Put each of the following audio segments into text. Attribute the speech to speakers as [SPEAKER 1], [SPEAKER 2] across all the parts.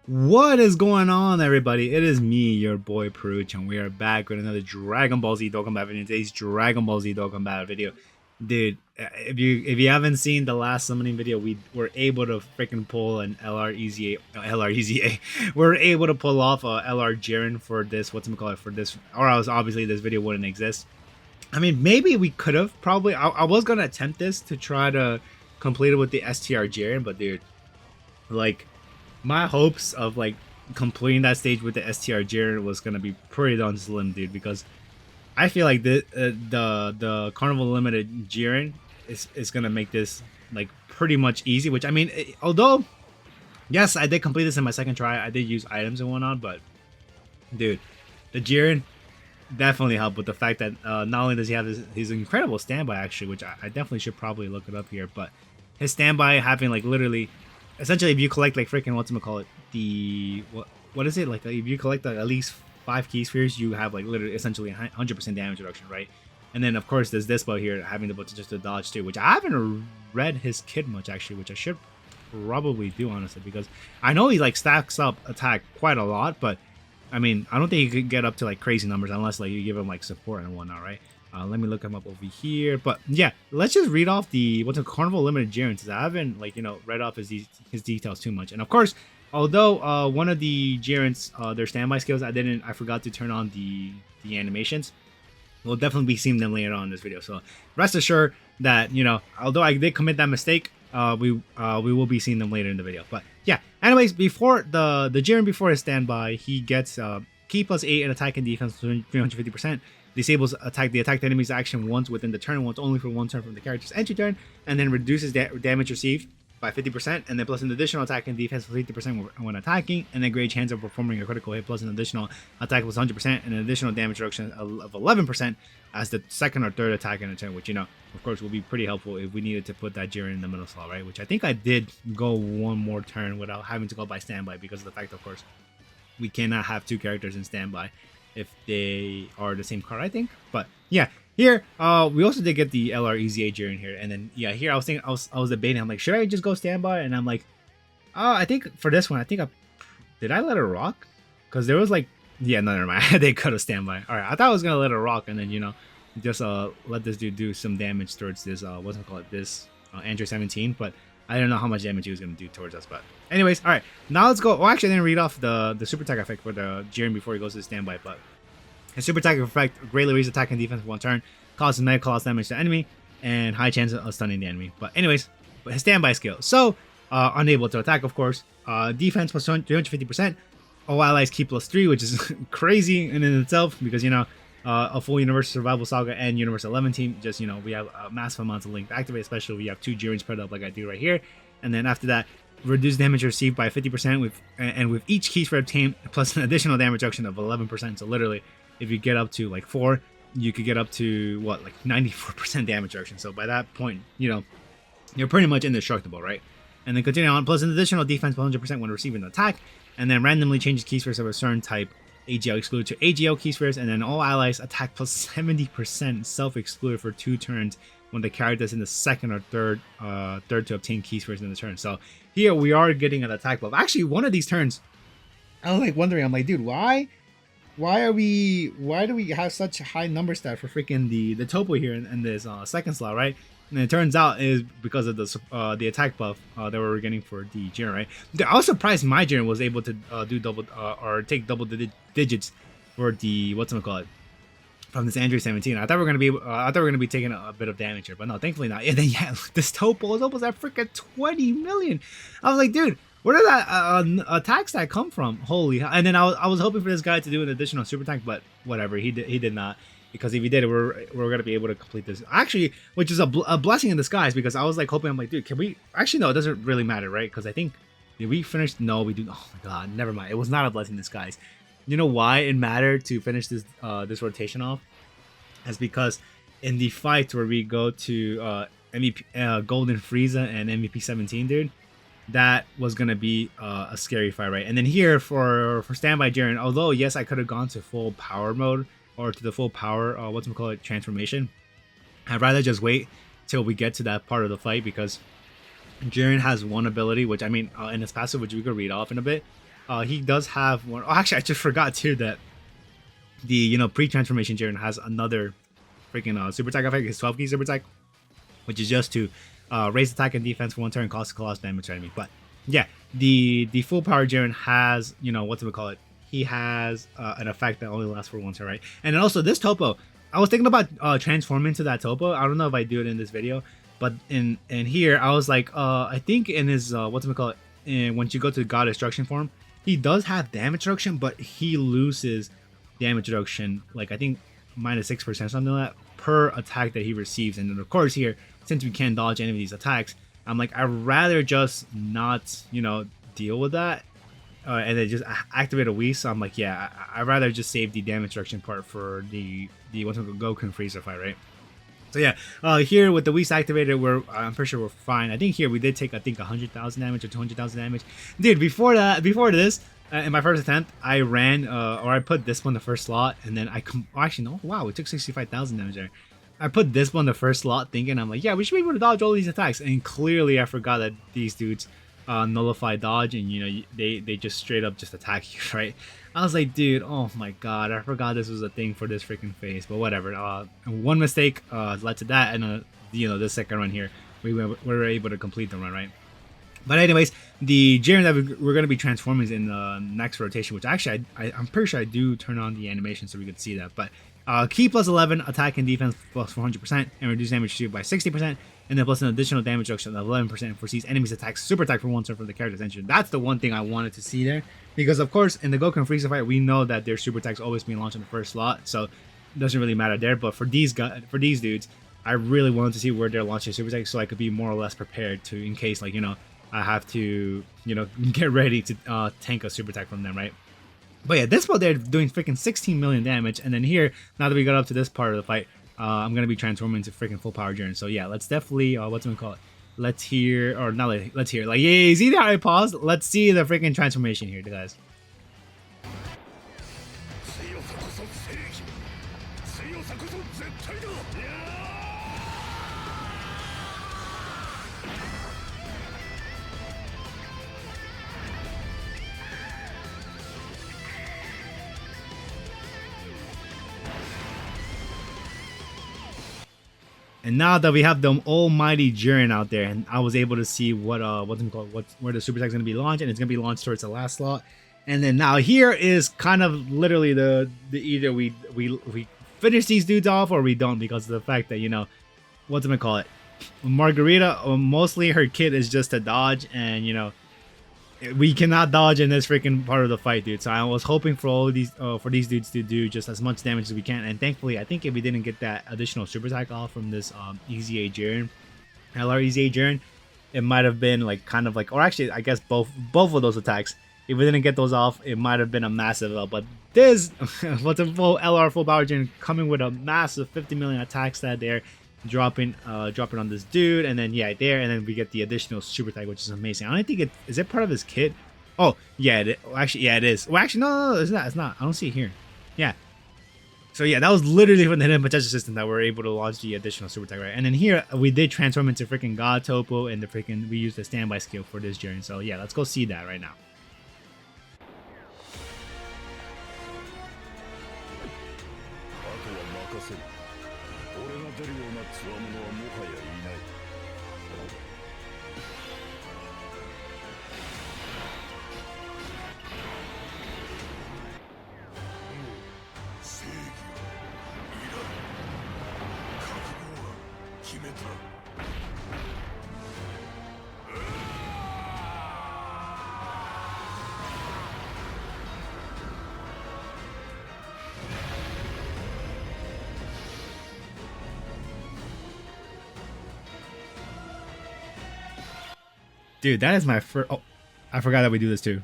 [SPEAKER 1] What is going on, everybody? It is me, your boy Perucho, and we are back with another Dragon Ball Z Dokkan video. Today's Dragon Ball Z Dokkan Battle video, dude. If you haven't seen the last summoning video, we were able to freaking pull an LR we're able to pull off a LR Jiren for this. What's it called for this? Or else obviously this video wouldn't exist. I mean, maybe we could have probably. I was gonna attempt this to try to complete it with the STR Jiren, but dude, like my hopes of like completing that stage with the STR Jiren was gonna be pretty darn slim, dude. Because I feel like the Carnival Limited Jiren is gonna make this like pretty much easy. Which I mean, although yes, I did complete this in my second try. I did use items and whatnot, but dude, the Jiren definitely helped with the fact that not only does he have his incredible standby actually, which I definitely should probably look it up here, but his standby having like literally essentially if you collect like freaking the what is it like if you collect like, at least 5 key spheres, you have like literally essentially 100% damage reduction, right? And then of course there's this bow here having the potential to dodge too, which I haven't read his kit much actually, which I should probably do honestly, because I know he like stacks up attack quite a lot, but I mean I don't think he could get up to like crazy numbers unless like you give him like support and whatnot, right? Let me look him up over here. But yeah, let's just read off the what's a Carnival Limited Jiren, since I haven't like read off his details too much. And of course, although one of the Jiren's their standby skills, I forgot to turn on the animations. We'll definitely be seeing them later on in this video. So rest assured that although I did commit that mistake, we will be seeing them later in the video. But yeah, anyways, before the Jiren before his standby, he gets key +8 and attack and defense 350%. Disables the attacked enemy's action once within the turn, once only for one turn from the character's entry turn, and then reduces damage received by 50%, and then plus an additional attack and defense plus 50% when attacking, and then grade chance of performing a critical hit plus an additional attack plus 100% and an additional damage reduction of 11% as the second or third attack in a turn, which of course will be pretty helpful if we needed to put that Jiren in the middle slot, right? Which I think I did go one more turn without having to go by standby because of the fact, of course, we cannot have 2 characters in standby if they are the same card, I think. But yeah, here we also did get the LR EZA Jiren here, and then yeah, here I was thinking, I was debating, I'm like, should I just go standby? And I'm like, I think for this one, did I let it rock? Because there was like, yeah, no, never mind. They could have standby. All right, I thought I was gonna let it rock, and then just let this dude do some damage towards this what's it called, this Android 17, but I don't know how much damage he was going to do towards us. But anyways, all right, now let's go. Well, actually I didn't read off the super attack effect for the Jiren before he goes to standby, but his super attack effect greatly raises attack and defense for 1 turn, causes medical loss damage to the enemy, and high chance of stunning the enemy. But anyways, his standby skill, so unable to attack, of course, defense plus 350%, all allies keep +3, which is crazy in itself, because a full Universal Survival Saga and Universal 11 team, just we have massive amounts of link to activate, especially if we have 2 Jirens spread up like I do right here. And then after that, reduce damage received by 50% with each key spread obtained plus an additional damage reduction of 11%. So literally, if you get up to like 4, you could get up to what, like 94% damage reduction. So by that point, you're pretty much indestructible, right? And then continue on, plus an additional defense 100% when receiving an attack, and then randomly changes key spheres of a certain type AGL excluded to AGL key spheres, and then all allies attack plus 70% self-excluded for 2 turns when the character is in the second or third to obtain key spheres in the turn. So here we are getting an attack buff. Actually, one of these turns, I was like wondering, I'm like, dude, why do we have such high number stat for freaking the topo here in this second slot, right? And it turns out is because of the attack buff that we were getting for the Jiren, right? I was surprised my Jiren was able to do double or take double digits for the from this Android 17. I thought we were gonna be taking a bit of damage here, but no, thankfully not. And then yeah, this topo is almost at freaking 20 million. I was like, dude, where did that attack stat come from? Holy hell. And then I was hoping for this guy to do an additional super attack, but whatever, he did not. Because if he did it, we're gonna be able to complete this. Actually, which is a blessing in disguise, because I was like hoping, I'm like, dude, can we? Actually, no, it doesn't really matter, right? Because I think, did we finish? No, we do. Oh my god, never mind. It was not a blessing in disguise. You know why it mattered to finish this this rotation off? That's because in the fights where we go to MVP, Golden Freeza and MVP 17, dude, that was gonna be a scary fight, right? And then here for standby Jiren, although yes, I could have gone to full power mode, or to the full power transformation, I'd rather just wait till we get to that part of the fight, because Jiren has one ability, which I mean in his passive, which we could read off in a bit, he does have one. Oh, actually, I just forgot too that the pre-transformation Jiren has another freaking super attack effect, his 12 key super attack, which is just to raise attack and defense for one turn, cost colossal damage to enemy. But yeah, the full power Jiren has, what do we call it? He has an effect that only lasts for one turn, right? And then also this Topo, I was thinking about transforming to that Topo. I don't know if I do it in this video, but in here I was like, I think in his what do we call it? Once you go to God Destruction form, he does have damage reduction, but he loses damage reduction, like I think -6% something like that per attack that he receives. And then of course here, since we can't dodge any of these attacks, I'm like, I'd rather just not deal with that and then just activate a Whis. So I'm like, yeah, I'd rather just save the damage reduction part for the what's it called, Goku and Freeza fight, right? So yeah, here with the Whis activated, I'm pretty sure we're fine. I think here we did take 100,000 damage or 200,000 damage, dude. Before this, in my first attempt, I ran or I put this one the first slot, and then actually no, wow, we took 65,000 damage there. I put this one the first slot, thinking I'm like, yeah, we should be able to dodge all these attacks, and clearly I forgot that these dudes nullify dodge, and they just straight up just attack you, right? I was like, dude, oh my god, I forgot this was a thing for this freaking phase. But whatever. One mistake led to that, and the second run here, we were able to complete the run, right? But anyways, the Jiren that we're going to be transforming in the next rotation, which actually I'm pretty sure I do turn on the animation so we could see that. But key plus 11, attack and defense plus 400%, and reduce damage received by 60%, and then plus an additional damage reduction of 11% foresees enemies attacks super attack for one turn from the character's engine. That's the one thing I wanted to see there, because of course in the Goku and Freeza fight we know that their super attacks always being launched in the first slot, so it doesn't really matter there. But for these dudes, I really wanted to see where they're launching super attacks so I could be more or less prepared to, in case like I have to get ready to tank a super attack from them, right? But yeah, this part they're doing freaking 16 million damage, and then here, now that we got up to this part of the fight, I'm gonna be transforming into freaking full power Jiren. So yeah, let's definitely what's it call it? Let's hear, or not let's hear, like, yeah, see how I paused? Let's see the freaking transformation here, guys. And now that we have the almighty Jiren out there, and I was able to see where the super attack is going to be launched, and it's going to be launched towards the last slot. And then now here is kind of literally the either we finish these dudes off or we don't, because of the fact that Margarita, mostly her kit is just to dodge, and we cannot dodge in this freaking part of the fight, dude. So I was hoping for all of these for these dudes to do just as much damage as we can, and thankfully I think if we didn't get that additional super attack off from this Easy A Jiren, LR Easy A Jiren, it might have been like kind of like, or actually I guess both of those attacks, if we didn't get those off, it might have been a massive L. But this what's a full LR full power Jiren coming with a massive 50 million attack stat there, dropping on this dude, and then yeah, there, and then we get the additional super attack, which is amazing. I don't think is it part of his kit. Oh yeah, actually yeah, it is. Well, actually no, it's not. I don't see it here. Yeah. So yeah, that was literally from the hidden potential system that we're able to launch the additional super attack, right? And then here we did transform into freaking God Topo, and we used the standby skill for this Jiren. So yeah, let's go see that right now. Dude, that is my first. Oh, I forgot that we do this too.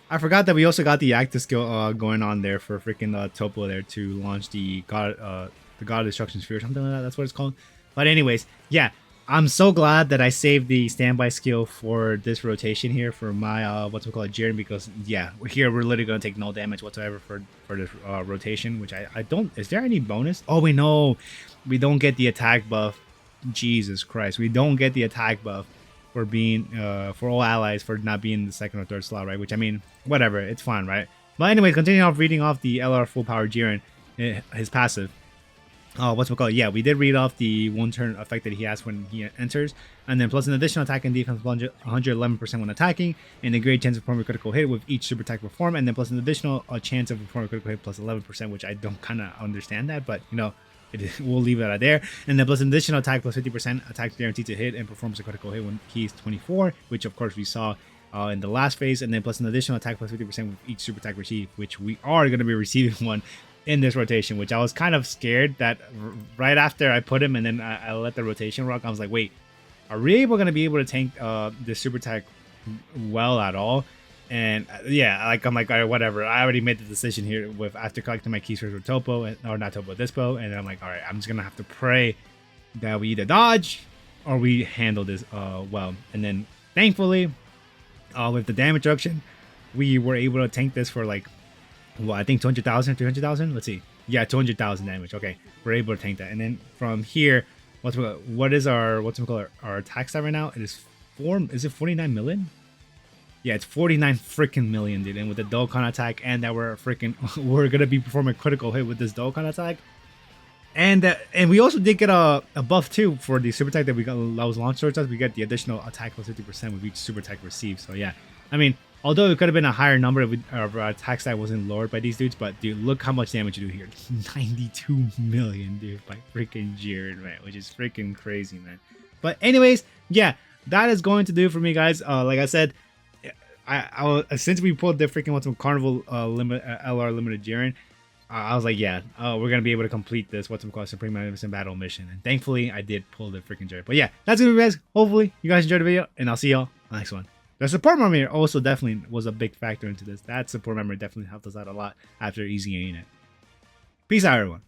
[SPEAKER 1] I forgot that we also got the active skill going on there for freaking Topo there to launch the God the God of Destruction Sphere or something like that. That's what it's called. But anyways, yeah, I'm so glad that I saved the standby skill for this rotation here for my what's it called, Jiren, because yeah, here we're literally gonna take no damage whatsoever for this rotation, which I don't. Is there any bonus? Oh, we know we don't get the attack buff. Jesus Christ, we don't get the attack buff for being for all allies for not being the second or third slot, right? Which I mean, whatever, it's fine, right? But anyway, continuing off reading off the LR full power Jiren, his passive. What's it called? Yeah, we did read off the one turn effect that he has when he enters, and then plus an additional attack and defense 111% when attacking, and a great chance of performing a critical hit with each super attack perform, and then plus an additional chance of performing a critical hit plus 11%, which I don't kind of understand that, but you know, we'll leave it at there. And then plus an additional attack plus 50% attack guaranteed to hit and performs a critical hit when he's 24, which of course we saw in the last phase, and then plus an additional attack plus 50% with each super attack received, which we are going to be receiving one in this rotation, which I was kind of scared that right after I put him and then I let the rotation rock, I was like, wait, are we going to be able to tank this super attack well at all? And yeah, like I'm like, all right, whatever. I already made the decision here with after collecting my keystrokes with Topo, or not Topo, Dispo, and I'm like, all right, I'm just gonna have to pray that we either dodge or we handle this well. And then thankfully, with the damage reduction, we were able to tank this for like, well, I think 200,000, 300,000. Let's see. Yeah, 200,000 damage. Okay, we're able to tank that. And then from here, what is our our attack stat right now? It is Is it 49 million? Yeah, it's 49 freaking million, dude. And with the Dokkan attack, and that we're gonna be performing a critical hit with this Dokkan attack. And we also did get a buff too for the super attack that we got that was launched towards us. We get the additional attack plus 50% with each super attack received. So yeah, I mean, although it could have been a higher number if our attack stat wasn't lowered by these dudes, but dude, look how much damage you do here. 92 million, dude, by freaking Jiren, man, which is freaking crazy, man. But anyways, yeah, that is going to do for me, guys. Like I said, since we pulled the freaking Carnival LR Limited Jiren, I was like, yeah, we're gonna be able to complete this Supreme Magnificent Battle mission, and thankfully I did pull the freaking Jiren. But yeah, that's it, guys. Hopefully you guys enjoyed the video, and I'll see y'all on the next one. The support memory also definitely was a big factor into this. That support memory definitely helped us out a lot after easing it. Peace out, everyone.